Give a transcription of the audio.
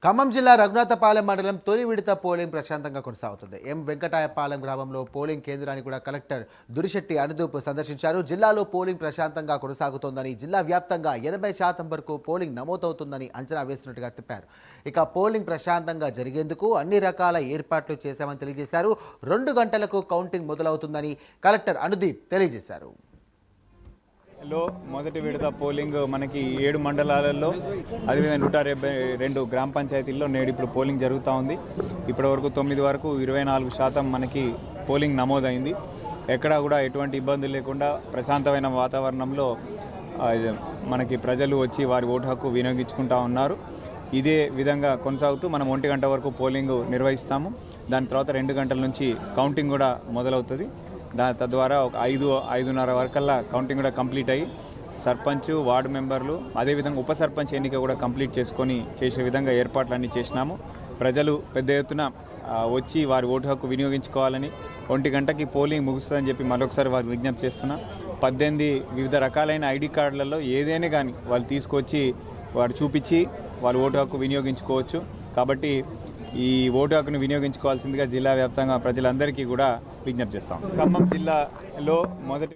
ఖమ్మం జిల్లా రఘునాథపాలెం మండలం తొలి విడత పోలింగ్ ప్రశాంతంగా కొనసాగుతుంది. ఎం వెంకటాయపాలెం గ్రామంలో పోలింగ్ కేంద్రాన్ని కూడా కలెక్టర్ దురిశెట్టి అనుదూప్ సందర్శించారు. జిల్లాలో పోలింగ్ ప్రశాంతంగా కొనసాగుతోందని, జిల్లా వ్యాప్తంగా 80% వరకు పోలింగ్ నమోదవుతుందని అంచనా వేస్తున్నట్టుగా చెప్పారు. ఇక పోలింగ్ ప్రశాంతంగా జరిగేందుకు అన్ని రకాల ఏర్పాట్లు చేశామని తెలియజేశారు. 2 గంటలకు కౌంటింగ్ మొదలవుతుందని కలెక్టర్ అనుదీప్ తెలియజేశారు. మొదటి విడత పోలింగ్ మనకి 7 మండలాలలో అదేవిధంగా 172 గ్రామ పంచాయతీల్లో నేడు ఇప్పుడు పోలింగ్ జరుగుతూ ఉంది. ఇప్పటి వరకు 9 వరకు 24% మనకి పోలింగ్ నమోదైంది. ఎక్కడా కూడా ఎటువంటి ఇబ్బందులు లేకుండా ప్రశాంతమైన వాతావరణంలో మనకి ప్రజలు వచ్చి వారి ఓటు హక్కు వినియోగించుకుంటూ ఉన్నారు. ఇదే విధంగా కొనసాగుతూ మనం 1 గంట వరకు పోలింగ్ నిర్వహిస్తాము. దాని తర్వాత 2 గంటల నుంచి కౌంటింగ్ కూడా మొదలవుతుంది. తద్వారా ఒక 5-5:30 వరకల్లా కౌంటింగ్ కూడా కంప్లీట్ అయ్యి సర్పంచ్, వార్డు మెంబర్లు అదేవిధంగా ఉప సర్పంచ్ ఎన్నిక కూడా కంప్లీట్ చేసే విధంగా ఏర్పాట్లన్నీ చేసినాము. ప్రజలు పెద్ద ఎత్తున వచ్చి వారి ఓటు హక్కు వినియోగించుకోవాలని, 1 గంటకి పోలింగ్ ముగుస్తుందని చెప్పి మరొకసారి వారికి విజ్ఞప్తి చేస్తున్నాం. 18 వివిధ రకాలైన ఐడి కార్డులలో ఏదైనా కానీ వాళ్ళు తీసుకొచ్చి వారు చూపించి వారి ఓటు హక్కు వినియోగించుకోవచ్చు. కాబట్టి ఈ ఓటు హక్కును వినియోగించుకోవాల్సిందిగా జిల్లా వ్యాప్తంగా ప్రజలందరికీ కూడా విజ్ఞప్తి చేస్తాం. ఖమ్మం జిల్లాలో మొదటి